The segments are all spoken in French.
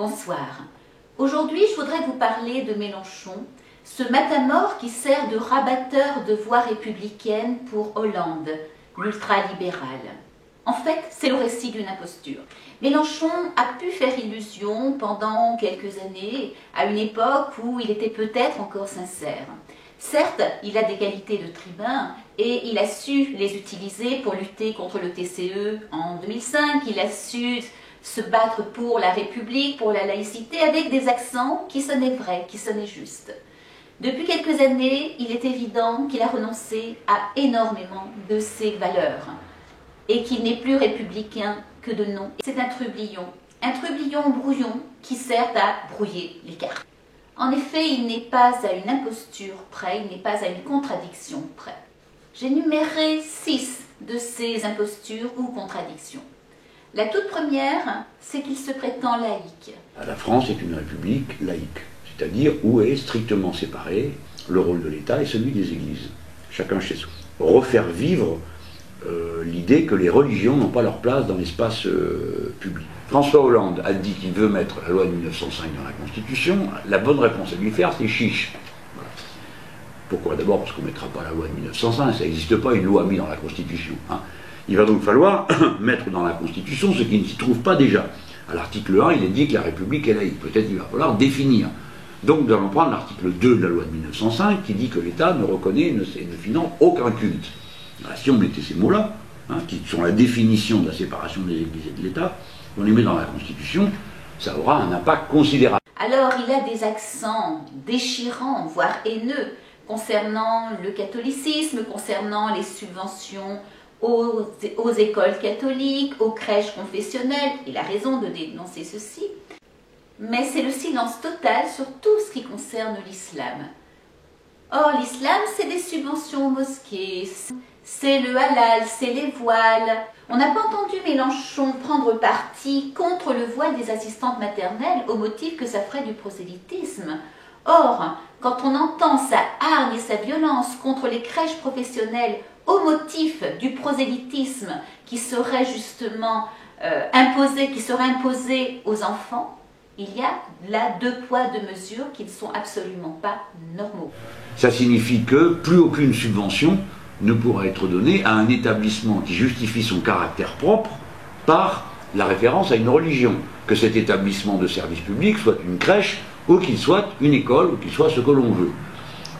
Bonsoir. Aujourd'hui, je voudrais vous parler de Mélenchon, ce matamor qui sert de rabatteur de voix républicaine pour Hollande, l'ultralibéral. En fait, c'est le récit d'une imposture. Mélenchon a pu faire illusion pendant quelques années, à une époque où il était peut-être encore sincère. Certes, il a des qualités de tribun et il a su les utiliser pour lutter contre le TCE en 2005. Il a su se battre pour la République, pour la laïcité, avec des accents qui sonnaient vrais, qui sonnaient justes. Depuis quelques années, il est évident qu'il a renoncé à énormément de ses valeurs et qu'il n'est plus républicain que de nom. C'est un trublion brouillon qui sert à brouiller les cartes. En effet, il n'est pas à une imposture près, il n'est pas à une contradiction près. J'énumérerai 6 de ces impostures ou contradictions. La toute première, c'est qu'il se prétend laïque. La France est une république laïque, c'est-à-dire où est strictement séparé le rôle de l'État et celui des églises, chacun chez soi. Refaire vivre l'idée que les religions n'ont pas leur place dans l'espace public. François Hollande a dit qu'il veut mettre la loi de 1905 dans la Constitution. La bonne réponse à lui faire, c'est chiche. Voilà. Pourquoi? D'abord parce qu'on ne mettra pas la loi de 1905, ça n'existe pas une loi mise dans la Constitution. Il va donc falloir mettre dans la Constitution ce qui ne s'y trouve pas déjà. À l'article 1, il est dit que la République est laïque. Peut-être qu'il va falloir définir. Donc nous allons prendre l'article 2 de la loi de 1905 qui dit que l'État ne reconnaît et ne finance aucun culte. Alors, si on mettait ces mots-là, qui sont la définition de la séparation des églises et de l'État, on les met dans la Constitution, ça aura un impact considérable. Alors il a des accents déchirants, voire haineux, concernant le catholicisme, concernant les subventions aux écoles catholiques, aux crèches confessionnelles. Il a raison de dénoncer ceci. Mais c'est le silence total sur tout ce qui concerne l'islam. Or, l'islam, c'est des subventions aux mosquées, c'est le halal, c'est les voiles. On n'a pas entendu Mélenchon prendre parti contre le voile des assistantes maternelles au motif que ça ferait du prosélytisme. Or, quand on entend sa hargne et sa violence contre les crèches professionnelles au motif du prosélytisme qui serait justement imposé aux enfants, il y a là 2 poids, 2 mesures qui ne sont absolument pas normaux. Ça signifie que plus aucune subvention ne pourra être donnée à un établissement qui justifie son caractère propre par la référence à une religion. Que cet établissement de service public soit une crèche, ou qu'il soit une école, ou qu'il soit ce que l'on veut.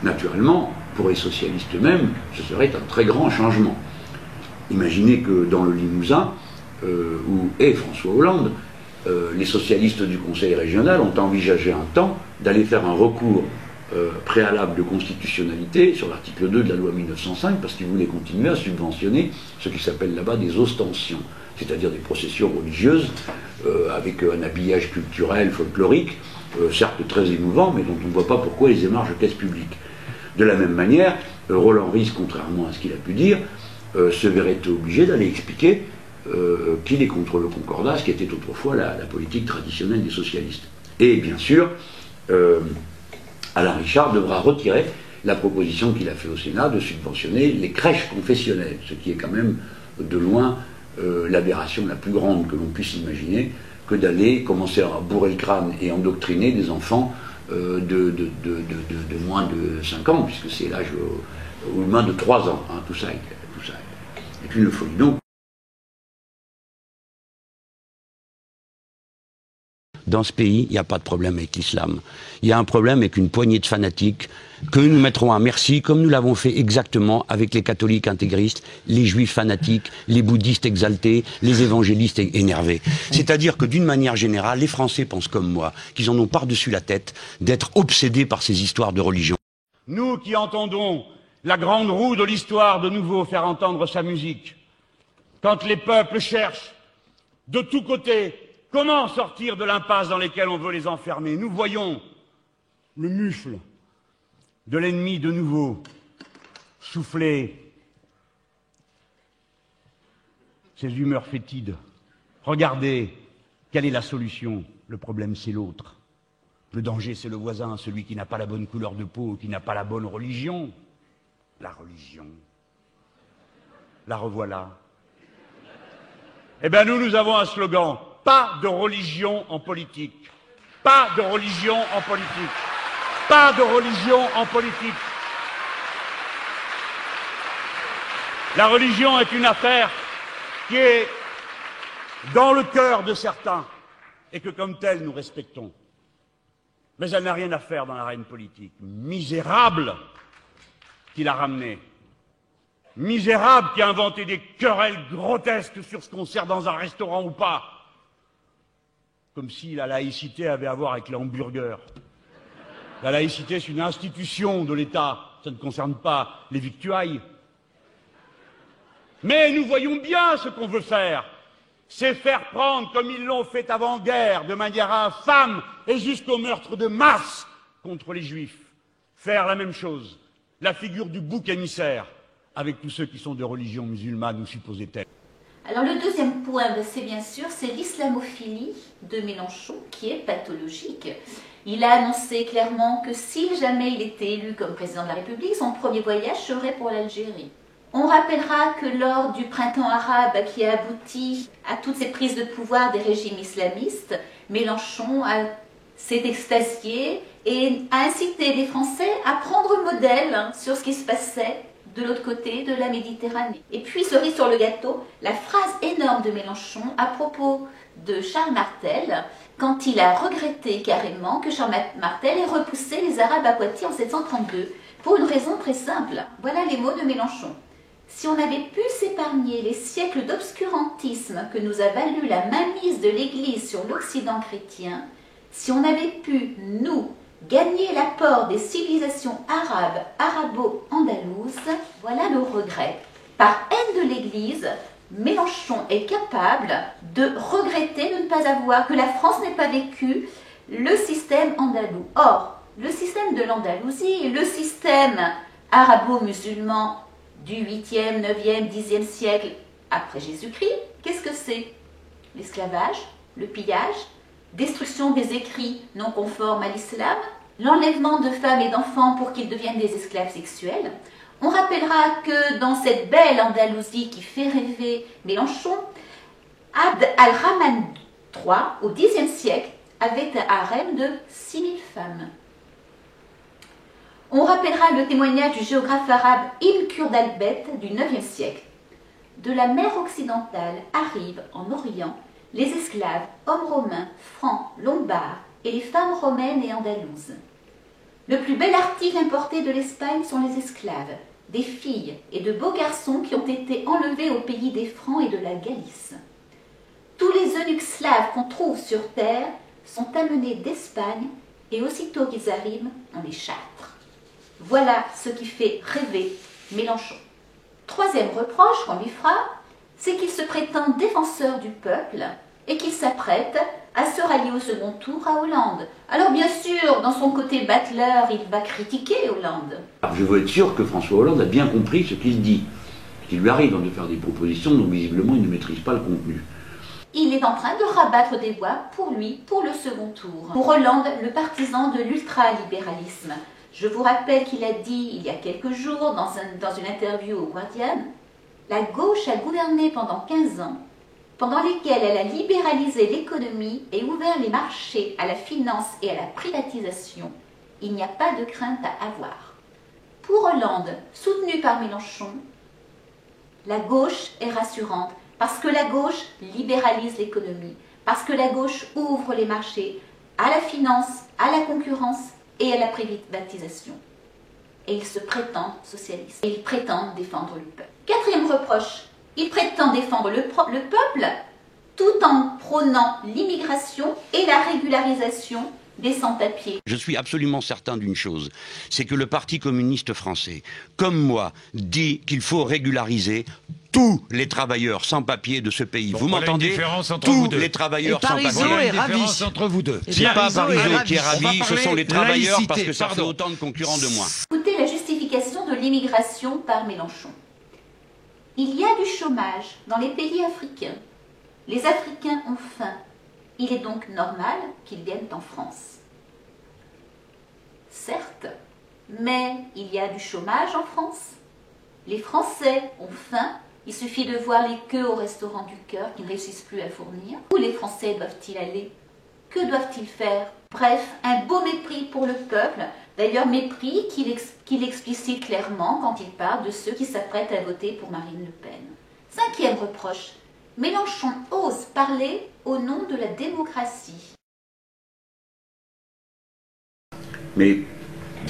Naturellement, pour les socialistes eux-mêmes, ce serait un très grand changement. Imaginez que dans le Limousin, où est François Hollande, les socialistes du Conseil régional ont envisagé un temps d'aller faire un recours préalable de constitutionnalité sur l'article 2 de la loi 1905 parce qu'ils voulaient continuer à subventionner ce qui s'appelle là-bas des ostensions, c'est-à-dire des processions religieuses avec un habillage culturel, folklorique, certes très émouvant, mais dont on ne voit pas pourquoi ils émargent caisse publique. De la même manière, Roland Ries, contrairement à ce qu'il a pu dire, se verrait obligé d'aller expliquer qu'il est contre le concordat, ce qui était autrefois la politique traditionnelle des socialistes. Et bien sûr, Alain Richard devra retirer la proposition qu'il a faite au Sénat de subventionner les crèches confessionnelles, ce qui est quand même de loin l'aberration la plus grande que l'on puisse imaginer, que d'aller commencer à bourrer le crâne et endoctriner des enfants de moins de 5 ans, puisque c'est l'âge ou moins de 3 ans. Tout ça est une folie. Donc, dans ce pays, il n'y a pas de problème avec l'islam. Il y a un problème avec une poignée de fanatiques que nous mettrons à merci, comme nous l'avons fait exactement avec les catholiques intégristes, les juifs fanatiques, les bouddhistes exaltés, les évangélistes énervés. C'est-à-dire que d'une manière générale, les Français pensent comme moi, qu'ils en ont par-dessus la tête d'être obsédés par ces histoires de religion. Nous qui entendons la grande roue de l'histoire de nouveau faire entendre sa musique, quand les peuples cherchent de tous côtés comment sortir de l'impasse dans laquelle on veut les enfermer, nous voyons le mufle de l'ennemi de nouveau souffler ses humeurs fétides. Regardez, quelle est la solution? Le problème, c'est l'autre. Le danger, c'est le voisin, celui qui n'a pas la bonne couleur de peau, qui n'a pas la bonne religion. La religion. La revoilà. Eh bien, nous avons un slogan. Pas de religion en politique. Pas de religion en politique. Pas de religion en politique. La religion est une affaire qui est dans le cœur de certains et que comme telle nous respectons. Mais elle n'a rien à faire dans l'arène politique. Misérable qui l'a ramenée. Misérable qui a inventé des querelles grotesques sur ce qu'on sert dans un restaurant ou pas. Comme si la laïcité avait à voir avec les hamburgers. La laïcité, c'est une institution de l'État. Ça ne concerne pas les victuailles. Mais nous voyons bien ce qu'on veut faire. C'est faire prendre, comme ils l'ont fait avant-guerre, de manière infâme et jusqu'au meurtre de masse contre les Juifs. Faire la même chose. La figure du bouc émissaire avec tous ceux qui sont de religion musulmane ou supposée telle. Alors le deuxième point, c'est bien sûr, c'est l'islamophilie de Mélenchon qui est pathologique. Il a annoncé clairement que si jamais il était élu comme président de la République, son premier voyage serait pour l'Algérie. On rappellera que lors du printemps arabe qui a abouti à toutes ces prises de pouvoir des régimes islamistes, Mélenchon s'est extasié et a incité les Français à prendre modèle sur ce qui se passait de l'autre côté de la Méditerranée. Et puis, cerise sur le gâteau, la phrase énorme de Mélenchon à propos de Charles Martel, quand il a regretté carrément que Charles Martel ait repoussé les Arabes à Poitiers en 732, pour une raison très simple. Voilà les mots de Mélenchon. Si on avait pu s'épargner les siècles d'obscurantisme que nous a valu la mainmise de l'Église sur l'Occident chrétien, si on avait pu, nous, gagner l'apport des civilisations arabes, arabo-andalouses, voilà le regret. Par haine de l'Église, Mélenchon est capable de regretter de ne pas avoir, que la France n'ait pas vécu le système andalou. Or, le système de l'Andalousie, le système arabo-musulman du 8e, 9e, 10e siècle après Jésus-Christ, qu'est-ce que c'est? L'esclavage, le pillage, destruction des écrits non conformes à l'islam, l'enlèvement de femmes et d'enfants pour qu'ils deviennent des esclaves sexuels. On rappellera que dans cette belle Andalousie qui fait rêver Mélenchon, Abd al-Rahman III, au Xe siècle, avait un harem de 6000 femmes. On rappellera le témoignage du géographe arabe Ibn Khaldun du IXe siècle. De la mer occidentale arrivent en Orient les esclaves, hommes romains, francs, lombards et les femmes romaines et andalouses. Le plus bel article importé de l'Espagne sont les esclaves, des filles et de beaux garçons qui ont été enlevés au pays des Francs et de la Galice. Tous les eunuques slaves qu'on trouve sur terre sont amenés d'Espagne et aussitôt qu'ils arrivent, on les châtre. Voilà ce qui fait rêver Mélenchon. Troisième reproche qu'on lui fera, c'est qu'il se prétend défenseur du peuple et qu'il s'apprête à se rallier au second tour à Hollande. Alors bien sûr, dans son côté battleur, il va critiquer Hollande. Je veux être sûr que François Hollande a bien compris ce qu'il dit. Il lui arrive de faire des propositions dont visiblement il ne maîtrise pas le contenu. Il est en train de rabattre des voix pour lui, pour le second tour. Pour Hollande, le partisan de l'ultralibéralisme. Je vous rappelle qu'il a dit il y a quelques jours dans une interview au Guardian, la gauche a gouverné pendant 15 ans, pendant lesquels elle a libéralisé l'économie et ouvert les marchés à la finance et à la privatisation. Il n'y a pas de crainte à avoir. Pour Hollande, soutenu par Mélenchon, la gauche est rassurante parce que la gauche libéralise l'économie, parce que la gauche ouvre les marchés à la finance, à la concurrence et à la privatisation. Et il se prétend socialiste. Et il prétend défendre le peuple. Quatrième reproche, il prétend défendre le peuple tout en prônant l'immigration et la régularisation des sans-papiers. Je suis absolument certain d'une chose, c'est que le Parti communiste français, comme moi, dit qu'il faut régulariser tous les travailleurs sans papier de ce pays. Vous m'entendez? Tous les travailleurs sans papier. Il y a une différence entre vous deux. C'est pas Parisot qui est ravi, ce sont les travailleurs parce que ça fait autant de concurrents de moins. Écoutez la justification de l'immigration par Mélenchon. Il y a du chômage dans les pays africains. Les Africains ont faim. Il est donc normal qu'ils viennent en France. Certes, mais il y a du chômage en France. Les Français ont faim. Il suffit de voir les queues au restaurant du cœur qui ne réussissent plus à fournir. Où les Français doivent-ils aller? Que doivent-ils faire Bref, un beau mépris pour le peuple, d'ailleurs mépris qu'il explicite clairement quand il parle de ceux qui s'apprêtent à voter pour Marine Le Pen. Cinquième reproche, Mélenchon ose parler au nom de la démocratie. Mais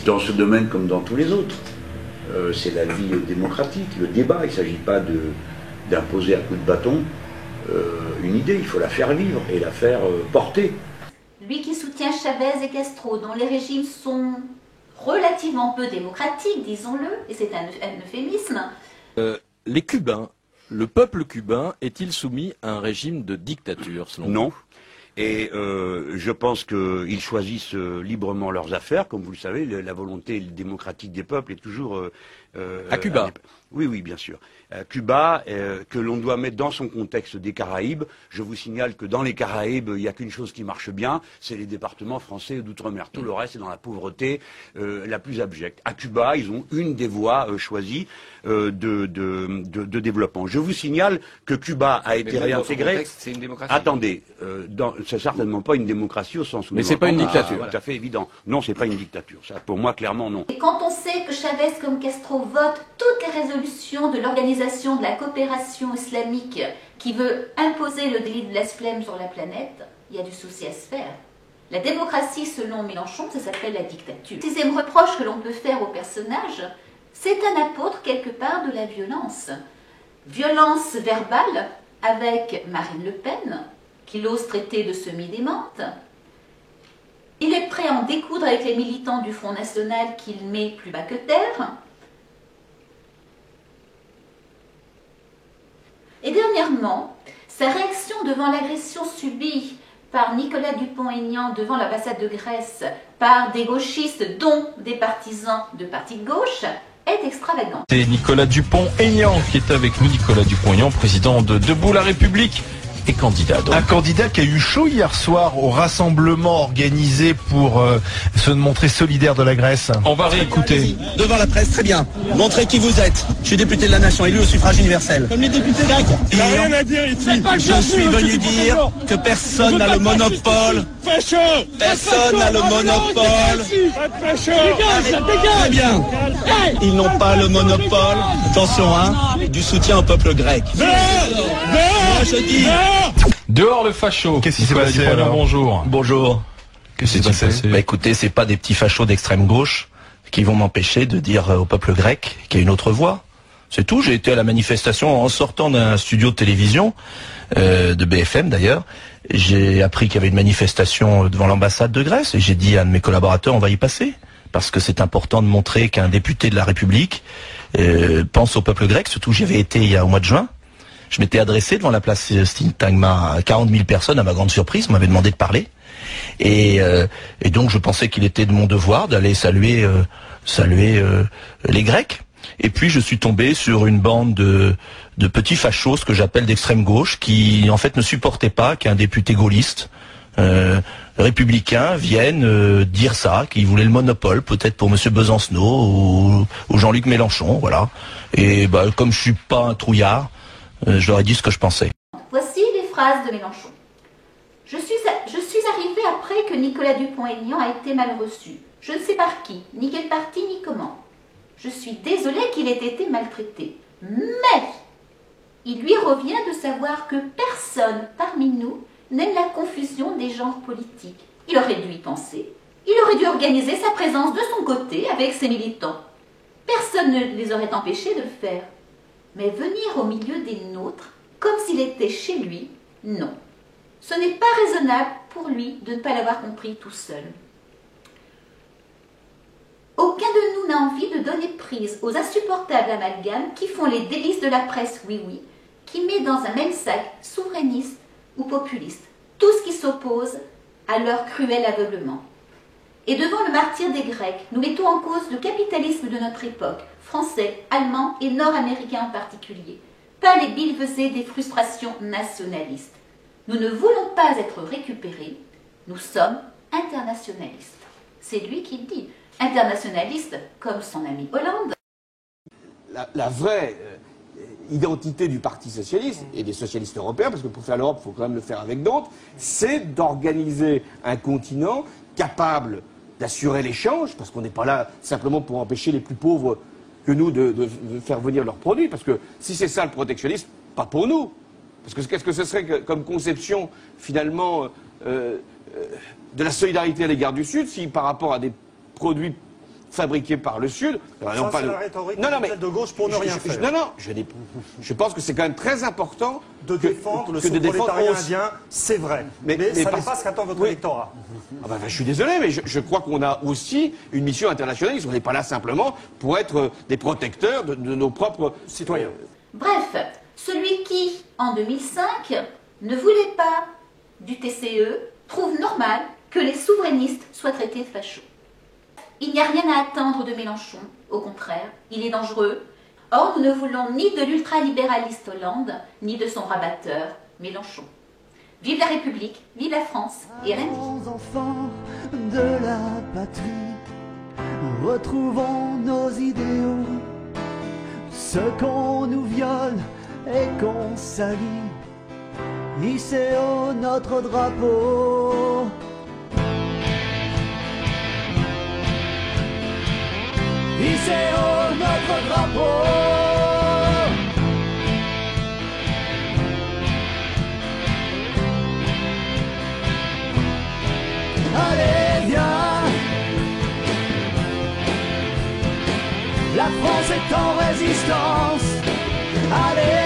dans ce domaine comme dans tous les autres, c'est la vie démocratique, le débat. Il ne s'agit pas d'imposer à coups de bâton une idée, il faut la faire vivre et la faire porter. Lui qui soutient Chavez et Castro, dont les régimes sont relativement peu démocratiques, disons-le, et c'est un euphémisme. Les Cubains, le peuple cubain, est-il soumis à un régime de dictature, selon vous? Non. Et je pense qu'ils choisissent librement leurs affaires. Comme vous le savez, la volonté démocratique des peuples est toujours... à Cuba. Oui, oui, bien sûr. Cuba, que l'on doit mettre dans son contexte des Caraïbes. Je vous signale que dans les Caraïbes, il n'y a qu'une chose qui marche bien, c'est les départements français d'outre-mer. Tout le reste est dans la pauvreté la plus abjecte. À Cuba, ils ont une des voies choisies de développement. Je vous signale que Cuba a été réintégré... C'est une démocratie. Attendez, c'est certainement pas une démocratie au sens où... Mais c'est pas une dictature. Tout à fait évident. Non, c'est pas une dictature. Ça, pour moi, clairement, non. Et quand on sait que Chavez comme Castro votent toutes les résolutions de l'Organisation de la coopération islamique qui veut imposer le délit de blasphème sur la planète, il y a du souci à se faire. La démocratie, selon Mélenchon, ça s'appelle la dictature. Le sixième reproche que l'on peut faire au personnage, c'est un apôtre quelque part de la violence. Violence verbale avec Marine Le Pen, qu'il ose traiter de semi-démente. Il est prêt à en découdre avec les militants du Front National qu'il met plus bas que terre. Et dernièrement, sa réaction devant l'agression subie par Nicolas Dupont-Aignan devant l'ambassade de Grèce par des gauchistes, dont des partisans de partis de gauche, est extravagante. C'est Nicolas Dupont-Aignan qui est avec nous. Nicolas Dupont-Aignan, président de Debout la République et candidat. Donc. Un candidat qui a eu chaud hier soir au rassemblement organisé pour se montrer solidaire de la Grèce. On va réécouter. Devant la presse, très bien. Montrez qui vous êtes. Je suis député de la nation, élu au suffrage universel. Comme les députés grecs. Il n'y a rien à dire ici. Je suis venu dire que personne n'a le monopole. Personne n'a le monopole. Très bien. Ils n'ont pas le monopole, attention du soutien au peuple grec. Moi je dis... Dehors le facho. Qu'est-ce qui s'est passé alors ? Bonjour. Bonjour. Qu'est-ce qui s'est passé ? Bah écoutez, c'est pas des petits fachos d'extrême gauche qui vont m'empêcher de dire au peuple grec qu'il y a une autre voie. C'est tout. J'ai été à la manifestation en sortant d'un studio de télévision, de BFM d'ailleurs. J'ai appris qu'il y avait une manifestation devant l'ambassade de Grèce et j'ai dit à un de mes collaborateurs, on va y passer. Parce que c'est important de montrer qu'un député de la République pense au peuple grec. Surtout, j'y avais été au mois de juin. Je m'étais adressé devant la place Syntagma à 40 000 personnes, à ma grande surprise. On m'avait demandé de parler. Et donc, je pensais qu'il était de mon devoir d'aller saluer les Grecs. Et puis, je suis tombé sur une bande de petits fachos, ce que j'appelle d'extrême gauche, qui, en fait, ne supportaient pas qu'un député gaulliste républicains viennent dire ça, qu'ils voulaient le monopole, peut-être pour Monsieur Besancenot ou Jean-Luc Mélenchon, voilà. Et bah, comme je suis pas un trouillard, je leur ai dit ce que je pensais. Voici les phrases de Mélenchon. Je suis arrivé après que Nicolas Dupont-Aignan a été mal reçu. Je ne sais par qui, ni quel parti, ni comment. Je suis désolé qu'il ait été maltraité. Mais il lui revient de savoir que personne parmi nous n'aime la confusion des genres politiques. Il aurait dû y penser. Il aurait dû organiser sa présence de son côté avec ses militants. Personne ne les aurait empêchés de le faire. Mais venir au milieu des nôtres, comme s'il était chez lui, non. Ce n'est pas raisonnable pour lui de ne pas l'avoir compris tout seul. Aucun de nous n'a envie de donner prise aux insupportables amalgames qui font les délices de la presse oui-oui, qui met dans un même sac souverainiste ou populiste tout ce qui s'oppose à leur cruel aveuglement. Et devant le martyre des Grecs, nous mettons en cause le capitalisme de notre époque, français, allemand et nord-américain en particulier, pas les billevesées des frustrations nationalistes. Nous ne voulons pas être récupérés, nous sommes internationalistes. C'est lui qui le dit, internationaliste comme son ami Hollande. La vraie identité du Parti socialiste et des socialistes européens, parce que pour faire l'Europe, il faut quand même le faire avec d'autres, c'est d'organiser un continent capable d'assurer l'échange, parce qu'on n'est pas là simplement pour empêcher les plus pauvres que nous de faire venir leurs produits, parce que si c'est ça le protectionnisme, pas pour nous. Parce que qu'est-ce que ce serait comme conception, finalement, de la solidarité à l'égard du Sud, si par rapport à des produits fabriqués par le Sud... Ça, c'est la rhétorique de gauche pour ne rien faire. Non, je pense que c'est quand même très important de défendre le sous-prolétariat indien, c'est vrai. Mais ça n'est pas ce qu'attend votre électorat. Ah ben, je suis désolé, mais je crois qu'on a aussi une mission internationale. On n'est pas là simplement pour être des protecteurs de nos propres citoyens. Bref, celui qui, en 2005, ne voulait pas du TCE, trouve normal que les souverainistes soient traités de fachos. Il n'y a rien à attendre de Mélenchon, au contraire, il est dangereux. Or, nous ne voulons ni de l'ultralibéraliste Hollande, ni de son rabatteur Mélenchon. Vive la République, vive la France et Rémi. Enfants de la patrie, retrouvons nos idéaux, ce qu'on nous viole et qu'on salit, hissez haut notre drapeau. Hissez haut notre drapeau. Allez, viens. La France est en résistance. Allez.